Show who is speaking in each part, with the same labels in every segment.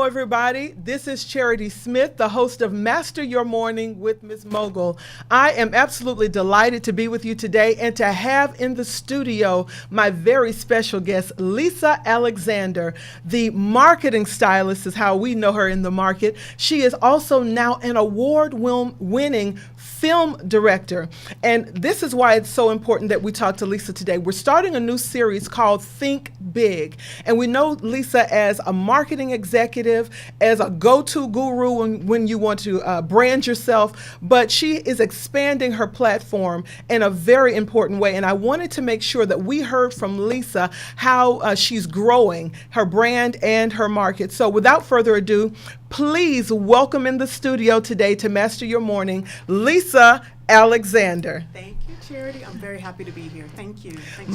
Speaker 1: Hello, everybody. This is Charity Smith, the host of Master Your Morning with Ms. Mogul. I am absolutely delighted to be with you today and to have in the studio my very special guest, Lisa Alexander, the marketing stylist is how we know her in the market. She is also now an award-winning film director. And this is why it's so important that we talk to Lisa today. We're starting a new series called Think Big. And we know Lisa as a marketing executive, as a go-to guru when you want to brand yourself, but she is expanding her platform in a very important way. And I wanted to make sure that we heard from Lisa how she's growing her brand and her market. So without further ado, please welcome in the studio today to Master Your Morning, Lisa Alexander.
Speaker 2: Thank you, Charity. I'm very happy to be here. Thanks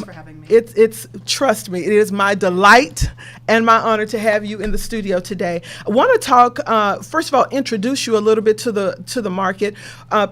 Speaker 2: for having me.
Speaker 1: It's trust me, it is my delight and my honor to have you in the studio today. I want to talk, first of all, introduce you a little bit to the market.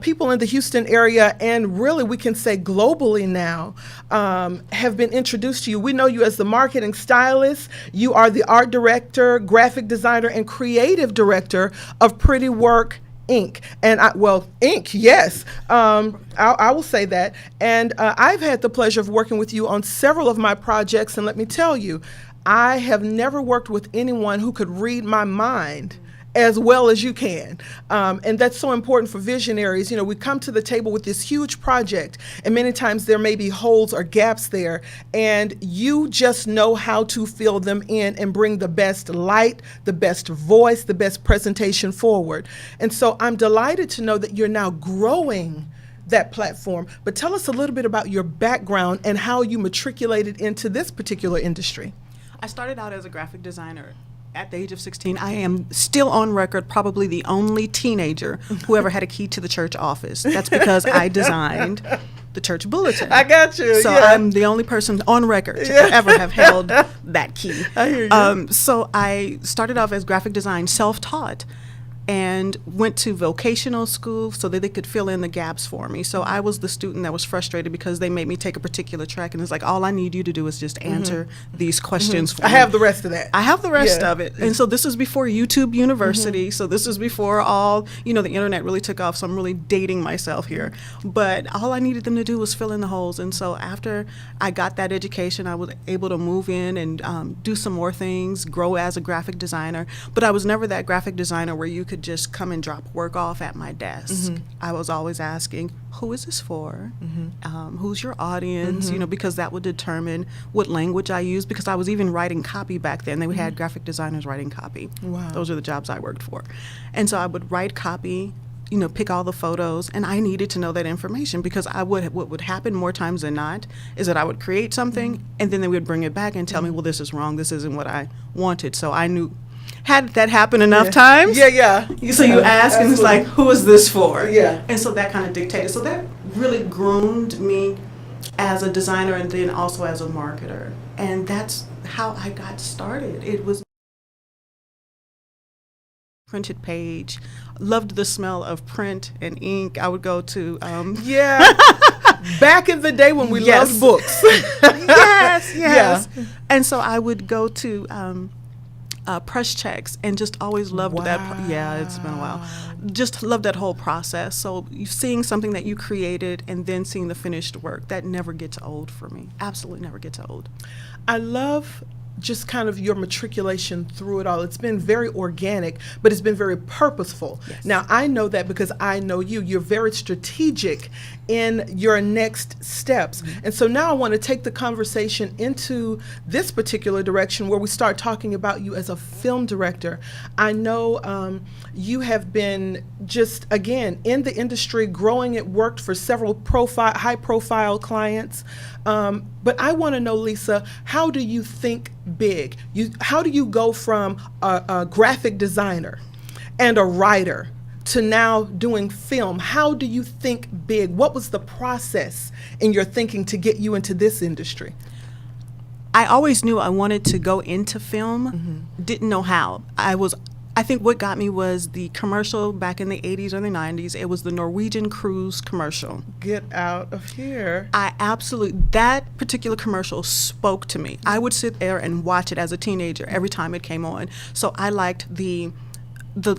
Speaker 1: People in the Houston area, and really we can say globally now, have been introduced to you. We know you as the marketing stylist. You are the art director, graphic designer, and creative director of Pretttywork Inc. And Inc. Yes, I will say that. And I've had the pleasure of working with you on several of my projects. And let me tell you, I have never worked with anyone who could read my mind as well as you can. And that's so important for visionaries. You know, we come to the table with this huge project, and many times there may be holes or gaps there, and you just know how to fill them in and bring the best light, the best voice, the best presentation forward. And so I'm delighted to know that you're now growing that platform. But tell us a little bit about your background and how you matriculated into this particular industry.
Speaker 2: I started out as a graphic designer. At the age of 16, I am still on record probably the only teenager who ever had a key to the church office. That's because I designed the church bulletin.
Speaker 1: I got you.
Speaker 2: So
Speaker 1: yeah.
Speaker 2: I'm the only person on record to ever have held that key.
Speaker 1: I hear you.
Speaker 2: So I started off as graphic design, self-taught, and went to vocational school so that they could fill in the gaps for me. So I was the student that was frustrated because they made me take a particular track, and it's like, all I need you to do is just answer these questions for me.
Speaker 1: I have the rest of that.
Speaker 2: I have the rest of it. And so this is before YouTube University. So this is before all, the internet really took off. So I'm really dating myself here. But all I needed them to do was fill in the holes. And so after I got that education, I was able to move in and do some more things, grow as a graphic designer. But I was never that graphic designer where you could just come and drop work off at my desk. I was always asking, who is this for? Who's your audience? Because that would determine what language I use, because I was even writing copy back then. They had graphic designers writing copy.
Speaker 1: Wow.
Speaker 2: Those are the jobs I worked for. And so I would write copy, pick all the photos, and I needed to know that information because what would happen more times than not is that I would create something and then they would bring it back and tell me, well, this is wrong, this isn't what I wanted. So I knew, had that happen enough times.
Speaker 1: Yeah.
Speaker 2: So you ask, and it's like, who is this for?
Speaker 1: Yeah.
Speaker 2: And so that kind of dictated. So that really groomed me as a designer and then also as a marketer. And that's how I got started. It was printed page. Loved the smell of print and ink. I would go to
Speaker 1: back in the day when we loved books.
Speaker 2: Yes.
Speaker 1: Yeah.
Speaker 2: And so I would go to press checks and just always loved that. Yeah, it's been a while. Just loved that whole process. So seeing something that you created and then seeing the finished work, that never gets old for me. Absolutely never gets old.
Speaker 1: I love just kind of your matriculation through it all. It's been very organic, but it's been very purposeful.
Speaker 2: Yes.
Speaker 1: Now, I know that because I know you. You're very strategic in your next steps. And so now I want to take the conversation into this particular direction where we start talking about you as a film director. I know you have been just, again, in the industry, growing it, worked for several high-profile clients. But I want to know, Lisa, how do you think big? How do you go from a graphic designer and a writer to now doing film? How do you think big? What was the process in your thinking to get you into this industry? I
Speaker 2: always knew I wanted to go into film, didn't know how. I think what got me was the commercial back in the 80s or the 90s. It was the Norwegian cruise commercial.
Speaker 1: Get out of here.
Speaker 2: That particular commercial spoke to me. I would sit there and watch it as a teenager every time it came on. So I liked the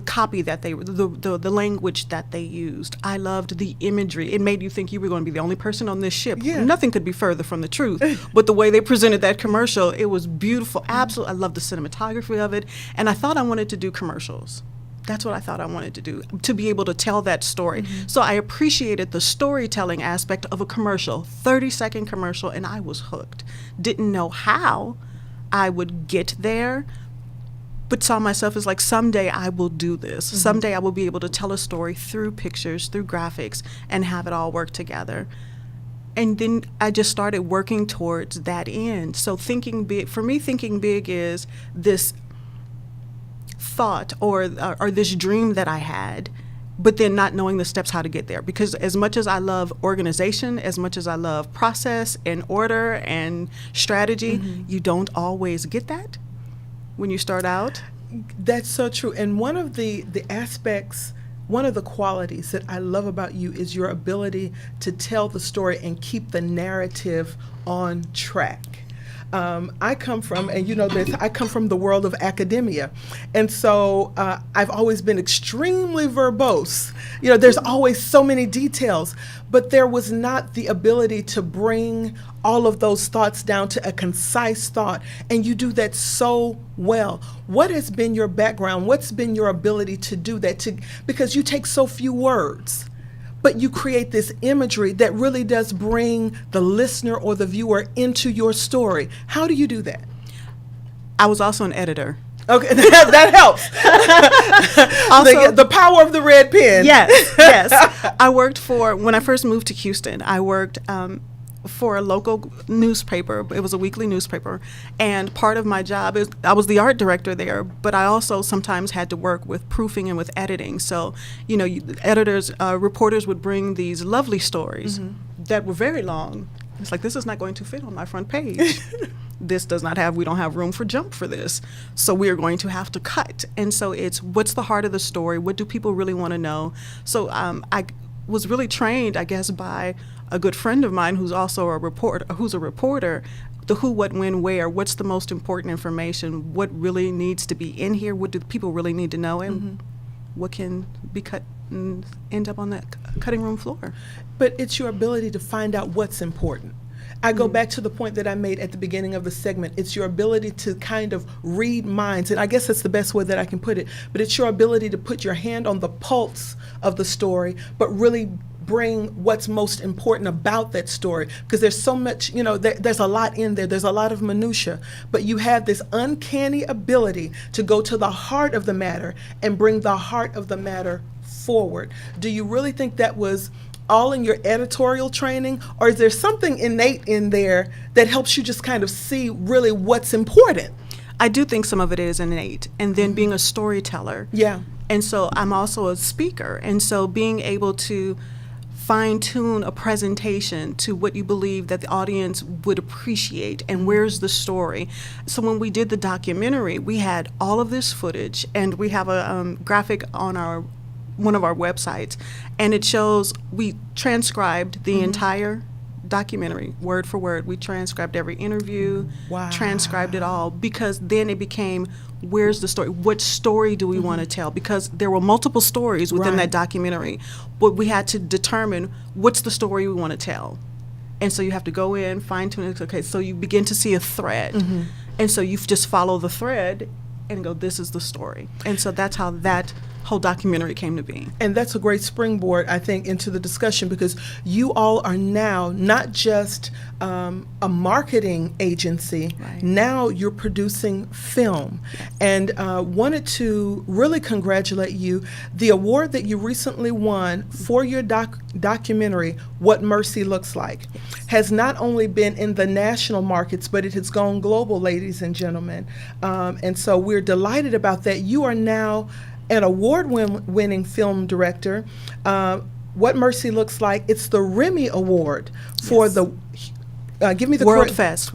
Speaker 2: copy that the language that they used. I loved the imagery. It made you think you were going to be the only person on this ship.
Speaker 1: Yeah.
Speaker 2: Nothing could be further from the truth. But the way they presented that commercial, it was beautiful. Absolutely. I loved the cinematography of it. And I thought I wanted to do commercials. That's what I thought I wanted to do, to be able to tell that story. So I appreciated the storytelling aspect of a commercial, 30-second commercial, and I was hooked. Didn't know how I would get there, but saw myself as like, someday I will do this. Someday I will be able to tell a story through pictures, through graphics, and have it all work together. And then I just started working towards that end. So thinking big, for me, thinking big is this thought or this dream that I had, but then not knowing the steps how to get there. Because as much as I love organization, as much as I love process and order and strategy, you don't always get that when you start out.
Speaker 1: That's so true. And one of the aspects, one of the qualities that I love about you is your ability to tell the story and keep the narrative on track. I come from, and you know this, I come from the world of academia. And so I've always been extremely verbose. You know, there's always so many details, but there was not the ability to bring all of those thoughts down to a concise thought. And you do that so well. What has been your background? What's been your ability to do that? Because you take so few words, but you create this imagery that really does bring the listener or the viewer into your story. How do you do that?
Speaker 2: I was also an editor.
Speaker 1: Okay, that helps. Also, the power of the red pen.
Speaker 2: Yes, yes. I worked when I first moved to Houston, I worked for a local newspaper. It was a weekly newspaper. And part of my job is I was the art director there, but I also sometimes had to work with proofing and with editing. So, you know, editors, reporters would bring these lovely stories that were very long. It's like, this is not going to fit on my front page. We don't have room for jump for this. So we are going to have to cut. And so it's, what's the heart of the story? What do people really want to know? So I was really trained, I guess, by a good friend of mine who's also a reporter, the who, what, when, where, what's the most important information, what really needs to be in here, what do people really need to know, and what can be cut and end up on that cutting room floor.
Speaker 1: But it's your ability to find out what's important. I go back to the point that I made at the beginning of the segment. It's your ability to kind of read minds, and I guess that's the best way that I can put it, but it's your ability to put your hand on the pulse of the story, but really bring what's most important about that story, because there's so much, you know, there's a lot in there, there's a lot of minutia, but you have this uncanny ability to go to the heart of the matter and bring the heart of the matter forward. Do you really think that was all in your editorial training, or is there something innate in there that helps you just kind of see really what's important?
Speaker 2: I do think some of it is innate, and then being a storyteller.
Speaker 1: Yeah.
Speaker 2: And so I'm also a speaker, and so being able to fine-tune a presentation to what you believe that the audience would appreciate, and where's the story. So when we did the documentary, we had all of this footage, and we have a graphic on one of our websites, and it shows we transcribed the entire documentary word for word. We transcribed every interview, transcribed it all, because then it became, where's the story? What story do we want to tell? Because there were multiple stories within that documentary, but we had to determine what's the story we want to tell. And so you have to go in, fine tune it. Okay, so you begin to see a thread. And so you just follow the thread and go, this is the story. And so that's how that whole documentary came to be.
Speaker 1: And that's a great springboard, I think, into the discussion, because you all are now not just a marketing agency, now you're producing film. And wanted to really congratulate you. The award that you recently won for your documentary, What Mercy Looks Like, has not only been in the national markets, but it has gone global, ladies and gentlemen. And so we're delighted about that. You are now an award-winning film director. What Mercy Looks Like, it's the REMI Award for the, give me the
Speaker 2: World Fest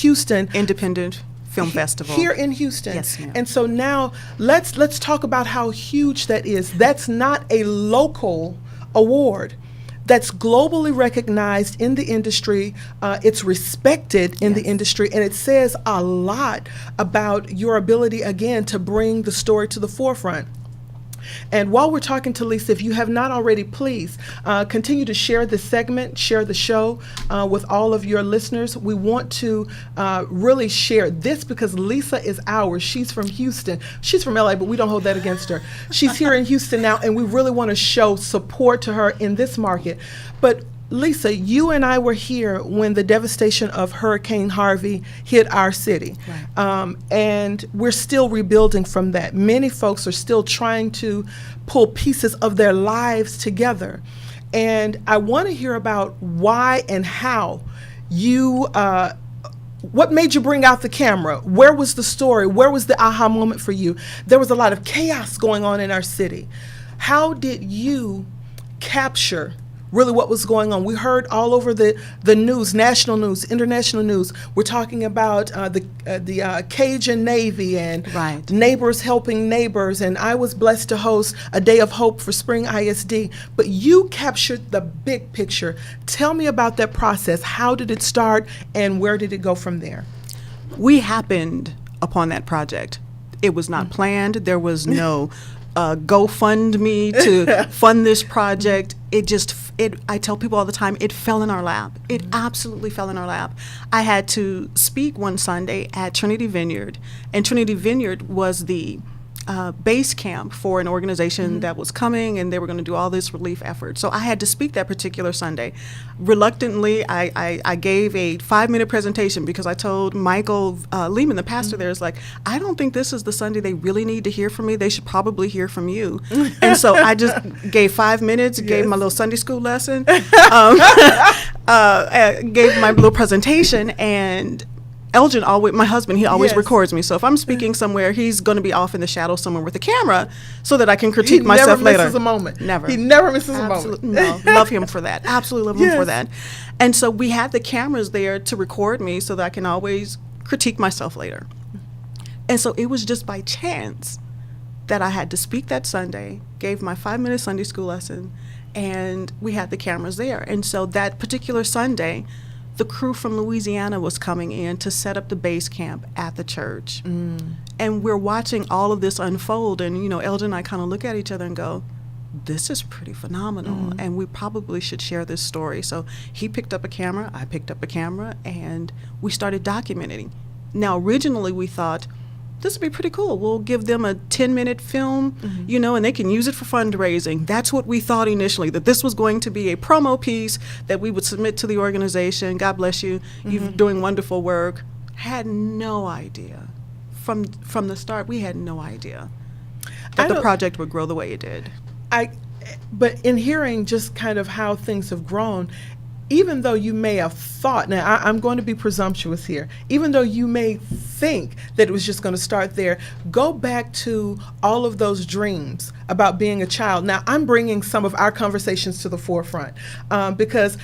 Speaker 1: Houston
Speaker 2: Independent Film Festival.
Speaker 1: Here in Houston.
Speaker 2: Yes, ma'am.
Speaker 1: And so now let's talk about how huge that is. That's not a local award. That's globally recognized in the industry. It's respected in the industry, and it says a lot about your ability, again, to bring the story to the forefront. And while we're talking to Lisa, if you have not already, please continue to share this segment, share the show with all of your listeners. We want to really share this because Lisa is ours. She's from Houston. She's from LA, but we don't hold that against her. She's here in Houston now, and we really want to show support to her in this market. But Lisa, you and I were here when the devastation of Hurricane Harvey hit our city. Right. And we're still rebuilding from that. Many folks are still trying to pull pieces of their lives together. And I want to hear about why and how you, what made you bring out the camera? Where was the story? Where was the aha moment for you? There was a lot of chaos going on in our city. How did you capture really what was going on? We heard all over the news, national news, international news. We're talking about the Cajun Navy and neighbors helping neighbors. And I was blessed to host a Day of Hope for Spring ISD. But you captured the big picture. Tell me about that process. How did it start and where did it go from there?
Speaker 2: We happened upon that project. It was not planned. There was no GoFundMe to fund this project. I tell people all the time, it fell in our lap. It absolutely fell in our lap. I had to speak one Sunday at Trinity Vineyard, and Trinity Vineyard was the base camp for an organization that was coming, and they were going to do all this relief effort. So I had to speak that particular Sunday. Reluctantly, I gave a 5-minute presentation because I told Michael Lehman, the pastor there, is like, I don't think this is the Sunday they really need to hear from me. They should probably hear from you. And so I just gave 5 minutes, gave my little Sunday school lesson, gave my little presentation, and Elgin, my husband, he always records me. So if I'm speaking somewhere, he's going to be off in the shadows somewhere with a camera so that I can critique myself later.
Speaker 1: He never misses a moment.
Speaker 2: Never.
Speaker 1: He never misses a moment.
Speaker 2: No, love him for that. Absolutely love him for that. And so we had the cameras there to record me so that I can always critique myself later. And so it was just by chance that I had to speak that Sunday, gave my 5-minute Sunday school lesson, and we had the cameras there. And so that particular Sunday, the crew from Louisiana was coming in to set up the base camp at the church. And we're watching all of this unfold. And, Elgin and I kind of look at each other and go, this is pretty phenomenal. And we probably should share this story. So he picked up a camera, I picked up a camera, and we started documenting. Now, originally we thought, this would be pretty cool. We'll give them a 10-minute film, and they can use it for fundraising. That's what we thought initially, that this was going to be a promo piece that we would submit to the organization. God bless you. You're doing wonderful work. Had no idea. From the start, we had no idea that the project would grow the way it did.
Speaker 1: But in hearing just kind of how things have grown, even though you may have thought, now I'm going to be presumptuous here, even though you may think that it was just going to start there, go back to all of those dreams about being a child. Now, I'm bringing some of our conversations to the forefront because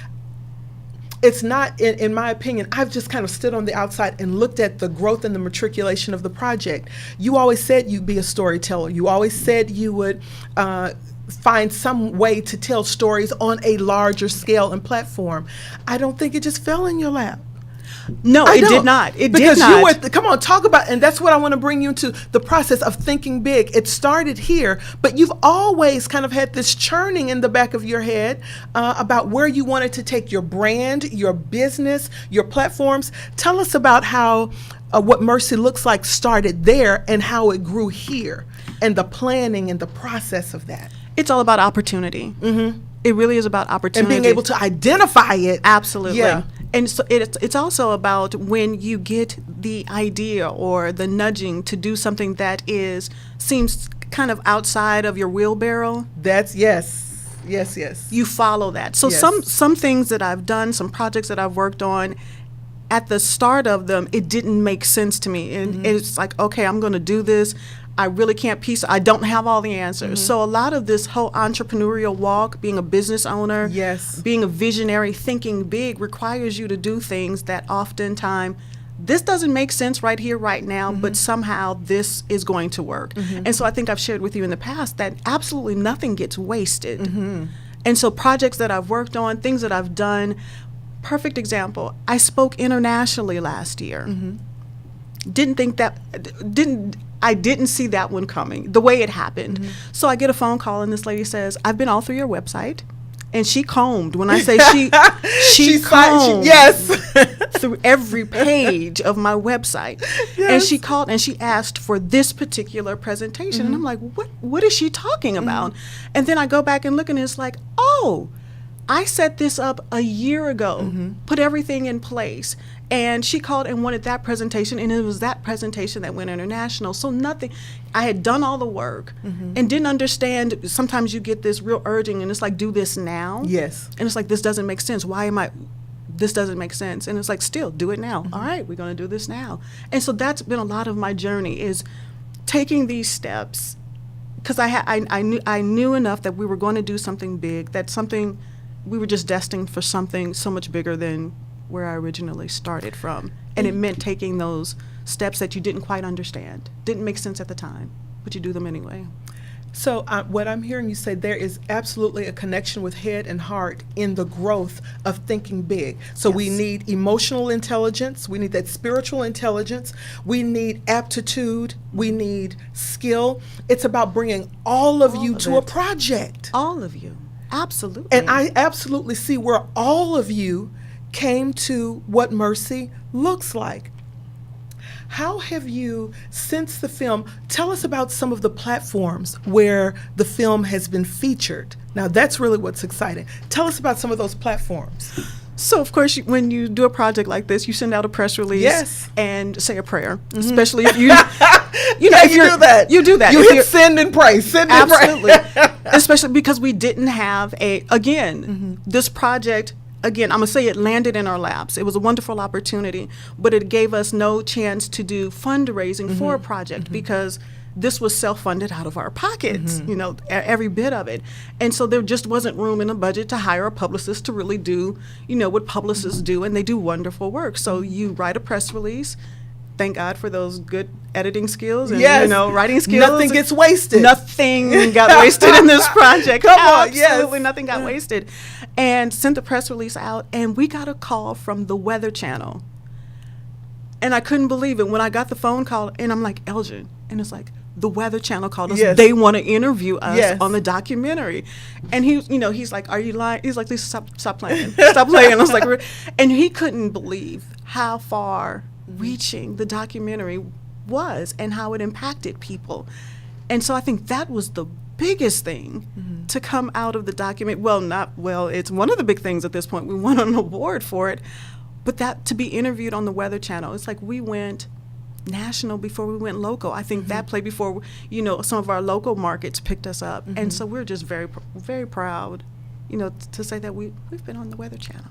Speaker 1: it's not, in my opinion, I've just kind of stood on the outside and looked at the growth and the matriculation of the project. You always said you'd be a storyteller. You always said you would find some way to tell stories on a larger scale and platform. I don't think it just fell in your lap.
Speaker 2: No, it did not. It
Speaker 1: because
Speaker 2: did not.
Speaker 1: You were, come on, talk about, and that's what I want to bring you into, the process of thinking big. It started here, but you've always kind of had this churning in the back of your head about where you wanted to take your brand, your business, your platforms. Tell us about how what Mercy Looks Like started there and how it grew here and the planning and the process of that.
Speaker 2: It's all about opportunity. It really is about opportunity.
Speaker 1: And being able to identify it.
Speaker 2: Absolutely.
Speaker 1: Yeah.
Speaker 2: And so it's also about when you get the idea or the nudging to do something that seems kind of outside of your wheelbarrow.
Speaker 1: That's, yes.
Speaker 2: You follow that. So some things that I've done, some projects that I've worked on, at the start of them, it didn't make sense to me. And it's like, okay, I'm going to do this. I really can't I don't have all the answers. So a lot of this whole entrepreneurial walk, being a business owner, being a visionary, thinking big, requires you to do things that oftentimes this doesn't make sense right here, right now, but somehow this is going to work. And so I think I've shared with you in the past that absolutely nothing gets wasted. And so projects that I've worked on, things that I've done, perfect example, I spoke internationally last year. I didn't see that one coming, the way it happened. So I get a phone call and this lady says, I've been all through your website. And she combed. When I say she combed through every page of my website. And she called and she asked for this particular presentation. And I'm like, what is she talking about? And then I go back and look and it's like, oh, I set this up a year ago, put everything in place. And she called and wanted that presentation, and it was that presentation that went international. So nothing, I had done all the work and didn't understand. Sometimes you get this real urging, and it's like, do this now.
Speaker 1: Yes.
Speaker 2: And it's like, this doesn't make sense. This doesn't make sense. And it's like, still, do it now. All right, we're going to do this now. And so that's been a lot of my journey, is taking these steps, because I knew enough that we were going to do something big, we were just destined for something so much bigger than where I originally started from. And it meant taking those steps that you didn't quite understand, didn't make sense at the time, but you do them anyway.
Speaker 1: So what I'm hearing you say, there is absolutely a connection with head and heart in the growth of thinking big. So we need emotional intelligence, we need that spiritual intelligence, we need aptitude, we need skill. It's about bringing all of you to a project.
Speaker 2: All of you, absolutely.
Speaker 1: And I absolutely see where all of you came to what Mercy looks like. How have you, since the film, tell us about some of the platforms where the film has been featured. Now that's really what's exciting. Tell us about some of those platforms.
Speaker 2: So of course, when you do a project like this, you send out a press release and say a prayer, especially if you, you do that. You do that.
Speaker 1: You hit send and pray. Send and pray.
Speaker 2: Absolutely. Especially because we didn't have this project. Again, I'm going to say it landed in our laps. It was a wonderful opportunity, but it gave us no chance to do fundraising for a project because this was self-funded out of our pockets, every bit of it. And so there just wasn't room in the budget to hire a publicist to really do, what publicists do, and they do wonderful work. So you write a press release. Thank God for those good editing skills and writing skills.
Speaker 1: Nothing gets wasted.
Speaker 2: Nothing got wasted in this project.
Speaker 1: Come on,
Speaker 2: absolutely nothing got wasted. And sent the press release out, and we got a call from the Weather Channel. And I couldn't believe it when I got the phone call, and I'm like, Elgin, and it's like, the Weather Channel called us. They want to interview us on the documentary. And he's like, are you lying? He's like, Lisa, stop playing. Stop playing. I was like, and he couldn't believe how far reaching the documentary was and how it impacted people. And so I think that was the biggest thing to come out of the document. It's one of the big things at this point. We won an award for it, but that to be interviewed on the Weather Channel, it's like we went national before we went local. I think that played before, some of our local markets picked us up. And so we're just very, very proud, to say that we've been on the Weather Channel.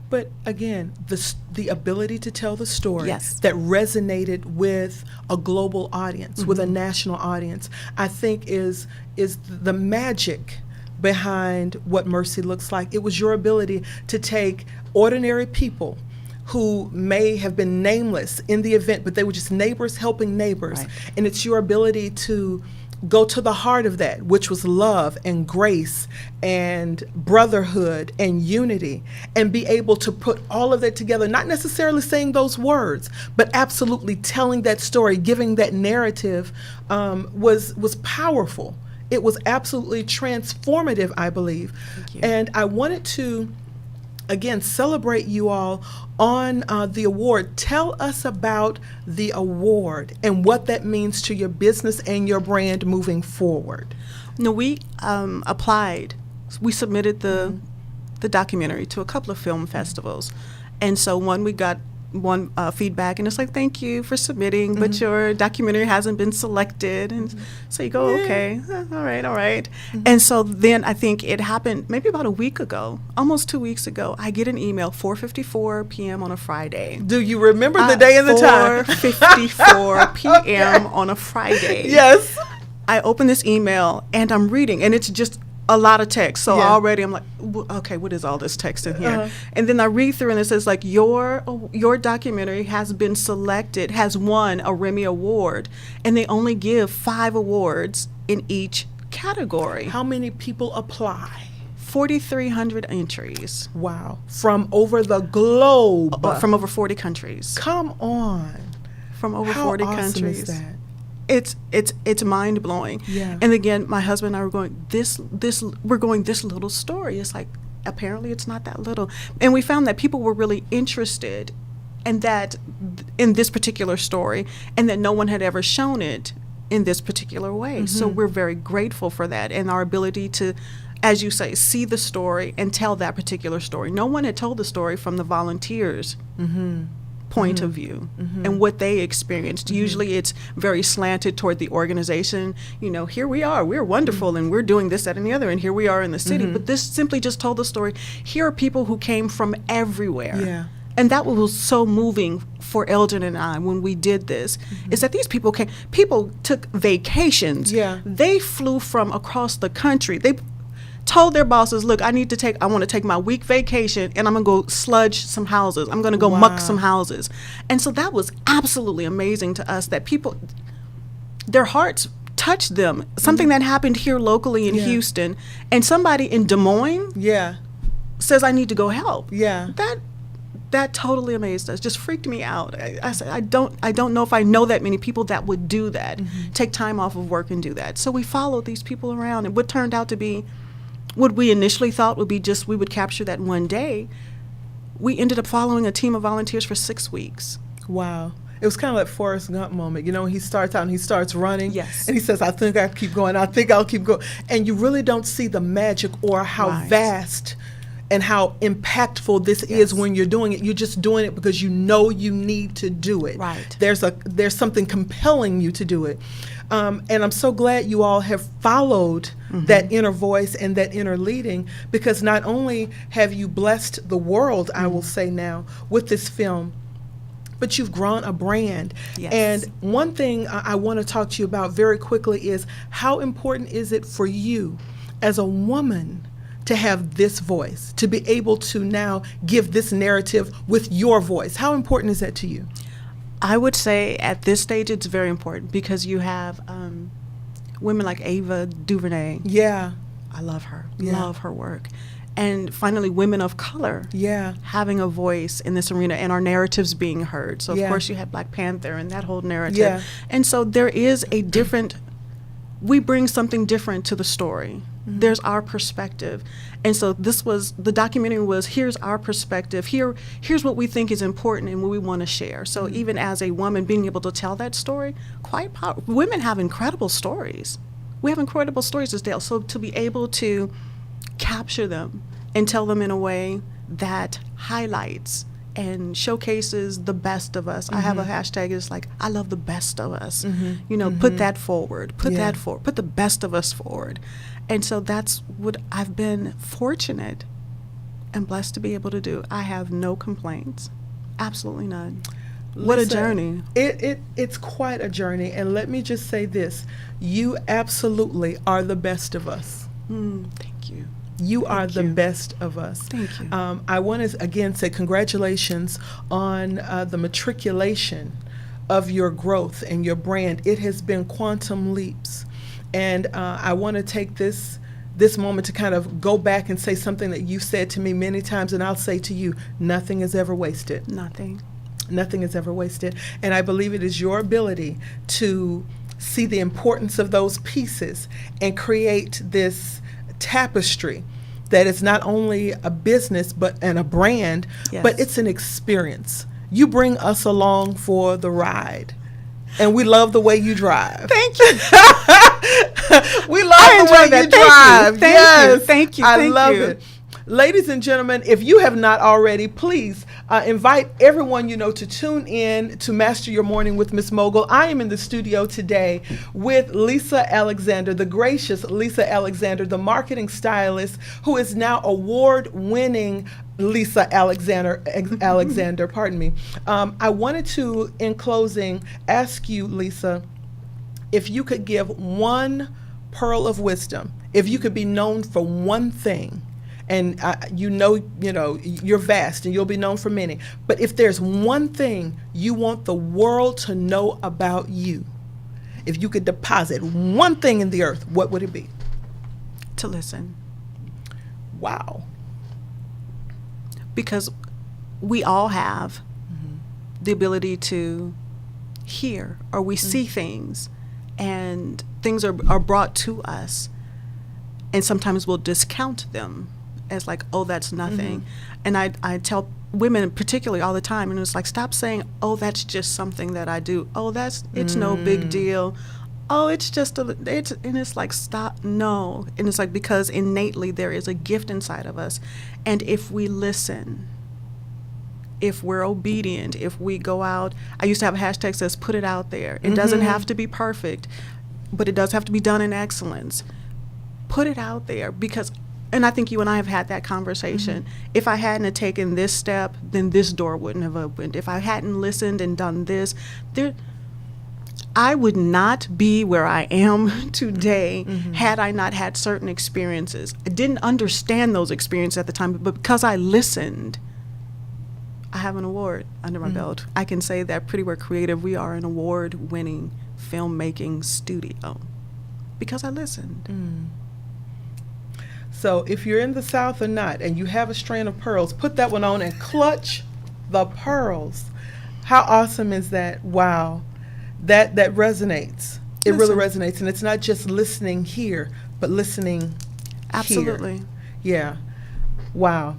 Speaker 1: But again, the ability to tell the story that resonated with a global audience, with a national audience, I think is the magic behind what Mercy looks like. It was your ability to take ordinary people who may have been nameless in the event, but they were just neighbors helping neighbors. Right. And it's your ability to go to the heart of that, which was love and grace and brotherhood and unity, and be able to put all of that together, not necessarily saying those words, but absolutely telling that story, giving that narrative, was powerful. It was absolutely transformative, I believe. Thank you. And I wanted to, again, celebrate you all on the award. Tell us about the award and what that means to your business and your brand moving forward.
Speaker 2: No, we applied. We submitted the documentary to a couple of film festivals. And so we got one feedback, and it's like, thank you for submitting, but your documentary hasn't been selected. And so you go, okay, all right. And so then I think it happened maybe about a week ago, almost 2 weeks ago. I get an email, 4:54 p.m. on a Friday.
Speaker 1: Do you remember the day and the time?
Speaker 2: 4:54 p.m. on a Friday.
Speaker 1: Yes.
Speaker 2: I open this email and I'm reading, and it's just a lot of text. So
Speaker 1: Yeah.
Speaker 2: already I'm like, okay, what is all this text in here? And then I read through and it says like your documentary has been selected, has won a REMI Award, and they only give 5 awards in each category.
Speaker 1: How many people apply?
Speaker 2: 4,300 entries.
Speaker 1: Wow. From over the globe.
Speaker 2: From over 40 countries.
Speaker 1: Come on.
Speaker 2: From over
Speaker 1: How
Speaker 2: 40
Speaker 1: awesome
Speaker 2: countries.
Speaker 1: is that?
Speaker 2: It's mind blowing.
Speaker 1: Yeah.
Speaker 2: And again, my husband and I were going this little story. It's like apparently it's not that little. And we found that people were really interested in this particular story, and that no one had ever shown it in this particular way. So we're very grateful for that, and our ability to, as you say, see the story and tell that particular story. No one had told the story from the volunteers' point of view and what they experienced. Usually it's very slanted toward the organization. You know, here we are, we're wonderful, and we're doing this, that, and the other, and here we are in the city. But this simply just told the story. Here are people who came from everywhere.
Speaker 1: Yeah.
Speaker 2: And that was so moving for Elgin and I when we did this, is that these people took vacations.
Speaker 1: Yeah.
Speaker 2: They flew from across the country. They told their bosses, look, I want to take my week vacation, and I'm going to go sludge some houses. I'm going to go muck some houses. And so that was absolutely amazing to us, that people, their hearts touched them. Something that happened here locally in Houston, and somebody in Des Moines says, I need to go help.
Speaker 1: Yeah.
Speaker 2: That totally amazed us, just freaked me out. I said, I don't know if I know that many people that would do that, take time off of work and do that. So we followed these people around, and what turned out to be what we initially thought would be just we would capture that one day, we ended up following a team of volunteers for 6 weeks.
Speaker 1: Wow. It was kind of like Forrest Gump moment. You know, he starts out and he starts running.
Speaker 2: Yes.
Speaker 1: And he says, I think I'll keep going. I think I'll keep going. And you really don't see the magic or how vast and how impactful this is when you're doing it. You're just doing it because you know you need to do it.
Speaker 2: Right.
Speaker 1: There's something compelling you to do it. And I'm so glad you all have followed that inner voice and that inner leading, because not only have you blessed the world, I will say now, with this film, but you've grown a brand.
Speaker 2: Yes.
Speaker 1: And one thing I want to talk to you about very quickly is, how important is it for you as a woman to have this voice, to be able to now give this narrative with your voice? How important is that to you?
Speaker 2: I would say at this stage it's very important, because you have women like Ava DuVernay.
Speaker 1: Yeah.
Speaker 2: I love her.
Speaker 1: Yeah.
Speaker 2: Love her work. And finally, women of color having a voice in this arena, and our narratives being heard. So, of course, you had Black Panther and that whole narrative.
Speaker 1: Yeah.
Speaker 2: And so there is a different, we bring something different to the story. There's our perspective. And so the documentary was, here's our perspective. Here's what we think is important and what we want to share. So even as a woman, being able to tell that story, quite powerful. Women have incredible stories. We have incredible stories to tell. So to be able to capture them and tell them in a way that highlights and showcases the best of us. I have a hashtag, it's like, I love the best of us. You know, put that forward, put that forward, put the best of us forward. And so that's what I've been fortunate and blessed to be able to do. I have no complaints, absolutely none. What a journey.
Speaker 1: It's quite a journey. And let me just say this, you absolutely are the best of us.
Speaker 2: Thank you.
Speaker 1: You are the best of us.
Speaker 2: Thank you.
Speaker 1: I want to again say congratulations on the matriculation of your growth and your brand. It has been quantum leaps. And I want to take this moment to kind of go back and say something that you've said to me many times, and I'll say to you, nothing is ever wasted.
Speaker 2: Nothing.
Speaker 1: Nothing is ever wasted. And I believe it is your ability to see the importance of those pieces and create this tapestry that is not only a business and a brand, but it's an experience. You bring us along for the ride. And we love the way you drive.
Speaker 2: Thank you.
Speaker 1: We love the way you drive.
Speaker 2: Thank you.
Speaker 1: I love it. Ladies and gentlemen, if you have not already, please invite everyone you know to tune in to Master Your Morning with Miss Mogul. I am in the studio today with Lisa Alexander, the gracious Lisa Alexander, the marketing stylist, who is now award-winning Lisa Alexander, pardon me. I wanted to, in closing, ask you, Lisa, if you could give one pearl of wisdom, if you could be known for one thing, and you're vast and you'll be known for many, but if there's one thing you want the world to know about you, if you could deposit one thing in the earth, what would it be?
Speaker 2: To listen.
Speaker 1: Wow.
Speaker 2: Because we all have the ability to hear, or we see things, and things are brought to us, and sometimes we'll discount them as like, oh, that's nothing. And I tell women particularly all the time, and it's like, stop saying, oh, that's just something that I do. Oh, it's no big deal. Oh, it's just and it's like, stop, no. And it's like, because innately there is a gift inside of us, and if we listen, if we're obedient, if we go out, I used to have a hashtag that says, put it out there. It doesn't have to be perfect, but it does have to be done in excellence. Put it out there, because, and I think you and I have had that conversation. If I hadn't have taken this step, then this door wouldn't have opened. If I hadn't listened and done this, I would not be where I am today had I not had certain experiences. I didn't understand those experiences at the time, but because I listened, I have an award under my belt. I can say that Pretttywork Creative, we are an award-winning filmmaking studio because I listened.
Speaker 1: So if you're in the South or not, and you have a strand of pearls, put that one on and clutch the pearls. How awesome is that? Wow. That resonates. It really resonates. And it's not just listening here, but listening
Speaker 2: Absolutely.
Speaker 1: here. Yeah. Wow.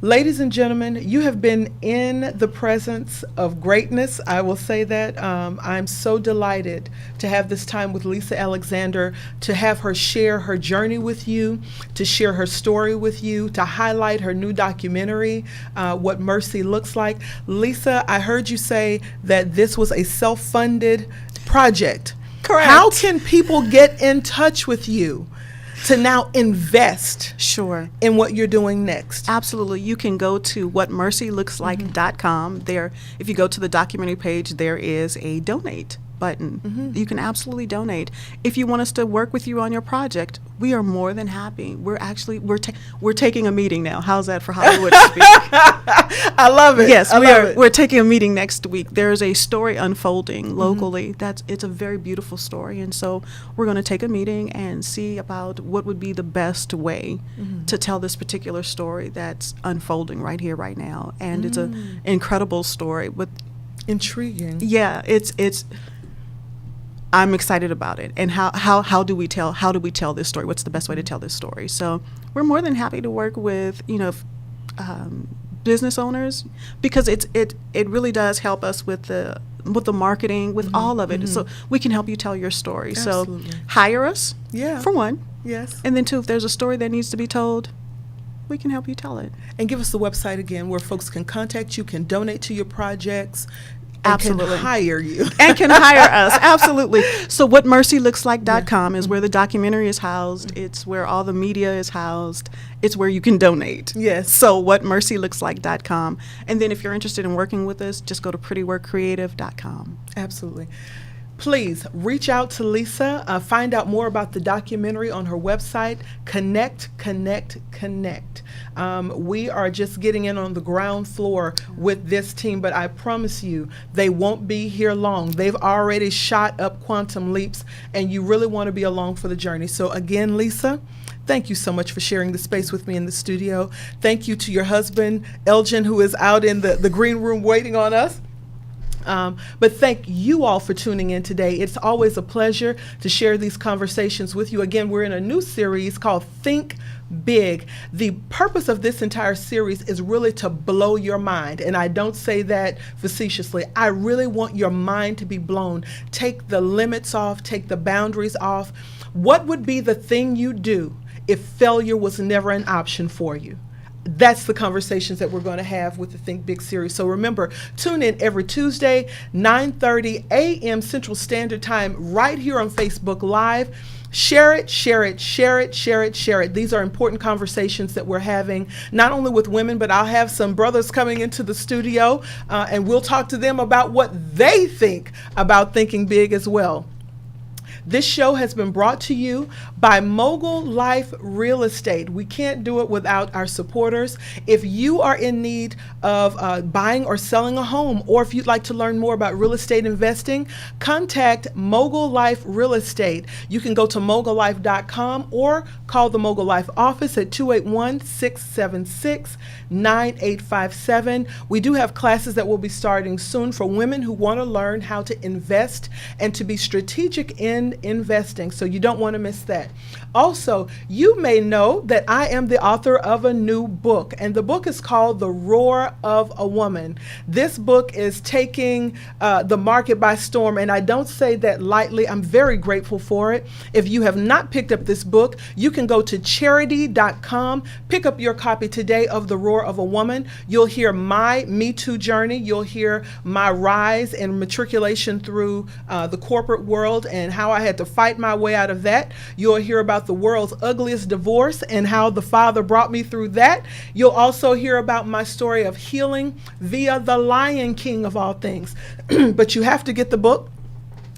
Speaker 1: Ladies and gentlemen, you have been in the presence of greatness. I will say that. I'm so delighted to have this time with Lisa Alexander, to have her share her journey with you, to share her story with you, to highlight her new documentary, What Mercy Looks Like. Lisa, I heard you say that this was a self-funded project.
Speaker 2: Correct.
Speaker 1: How can people get in touch with you to now invest in what you're doing next?
Speaker 2: Absolutely. You can go to whatmercylooks.like.com. There, if you go to the documentary page, there is a donate button. You can absolutely donate. If you want us to work with you on your project, we are more than happy. We're taking a meeting now. How's that for Hollywood speak?
Speaker 1: I love it.
Speaker 2: Yes, we're taking a meeting next week. There is a story unfolding locally. It's a very beautiful story, and so we're going to take a meeting and see about what would be the best way to tell this particular story that's unfolding right here, right now. And it's an incredible story with
Speaker 1: intriguing.
Speaker 2: Yeah, it's. I'm excited about it. And how do we tell this story? What's the best way to tell this story? So we're more than happy to work with business owners, because it really does help us with the marketing, with all of it. So we can help you tell your story.
Speaker 1: Absolutely.
Speaker 2: So hire us, for one.
Speaker 1: Yes.
Speaker 2: And then two, if there's a story that needs to be told, we can help you tell it.
Speaker 1: And give us the website again where folks can contact you, can donate to your projects,
Speaker 2: Absolutely.
Speaker 1: And can hire you.
Speaker 2: And can hire us. Absolutely. So whatmercylooks.like.com is where the documentary is housed. It's where all the media is housed. It's where you can donate.
Speaker 1: Yes.
Speaker 2: So whatmercylooks.like.com. And then if you're interested in working with us, just go to pretttyworkcreative.com.
Speaker 1: Absolutely. Please reach out to Lisa. Find out more about the documentary on her website. Connect. We are just getting in on the ground floor with this team, but I promise you, they won't be here long. They've already shot up quantum leaps, and you really want to be along for the journey. So again, Lisa, thank you so much for sharing the space with me in the studio. Thank you to your husband, Elgin, who is out in the green room waiting on us. But thank you all for tuning in today. It's always a pleasure to share these conversations with you. Again, we're in a new series called Think Big. The purpose of this entire series is really to blow your mind. And I don't say that facetiously. I really want your mind to be blown. Take the limits off, take the boundaries off. What would be the thing you do if failure was never an option for you? That's the conversations that we're going to have with the Think Big series. So remember, tune in every Tuesday, 9:30 a.m. Central Standard Time, right here on Facebook Live. Share it. These are important conversations that we're having, not only with women, but I'll have some brothers coming into the studio, and we'll talk to them about what they think about thinking big as well. This show has been brought to you by Mogul Life Real Estate. We can't do it without our supporters. If you are in need of buying or selling a home, or if you'd like to learn more about real estate investing, contact Mogul Life Real Estate. You can go to mogullife.com or call the Mogul Life office at 281-676-9857. We do have classes that will be starting soon for women who want to learn how to invest and to be strategic in investing, so you don't want to miss that. Also, you may know that I am the author of a new book, and the book is called The Roar of a Woman. This book is taking the market by storm, and I don't say that lightly. I'm very grateful for it. If you have not picked up this book, you can go to charity.com, pick up your copy today of The Roar of a Woman. You'll hear my Me Too journey. You'll hear my rise and matriculation through the corporate world and how I had to fight my way out of that. You'll hear about the world's ugliest divorce and how the Father brought me through that. You'll also hear about my story of healing via the Lion King of all things. But you have to get the book.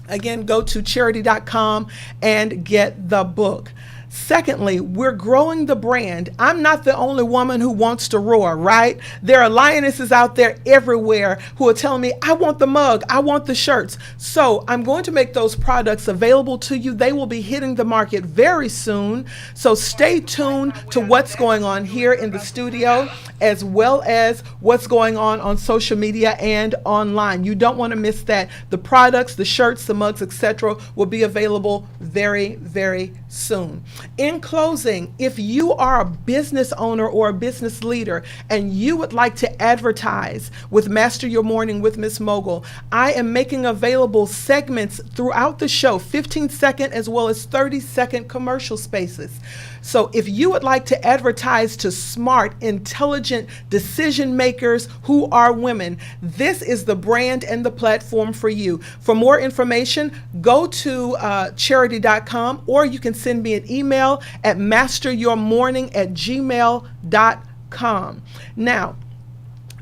Speaker 1: Again, go to charity.com and get the book. Secondly, we're growing the brand. I'm not the only woman who wants to roar, right? There are lionesses out there everywhere who are telling me, I want the mug, I want the shirts. So I'm going to make those products available to you. They will be hitting the market very soon. So stay tuned to what's going on here in the studio, as well as what's going on social media and online. You don't want to miss that. The products, the shirts, the mugs, etc. will be available very, very soon. In closing, if you are a business owner or a business leader and you would like to advertise with Master Your Morning with Miss Mogul, I am making available segments throughout the show, 15-second as well as 30-second commercial spaces. So if you would like to advertise to smart, intelligent decision makers who are women, this is the brand and the platform for you. For more information, go to charity.com, or you can send me an email at masteryourmorning@gmail.com. Now,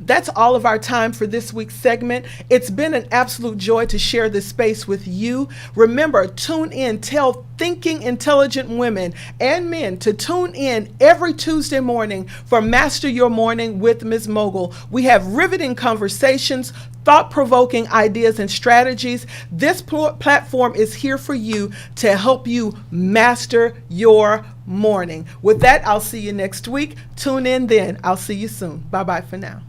Speaker 1: that's all of our time for this week's segment. It's been an absolute joy to share this space with you. Remember, tune in, tell thinking intelligent women and men to tune in every Tuesday morning for Master Your Morning with Ms. Mogul. We have riveting conversations, thought-provoking ideas and strategies. This platform is here for you to help you master your morning. With that, I'll see you next week. Tune in then. I'll see you soon. Bye-bye for now.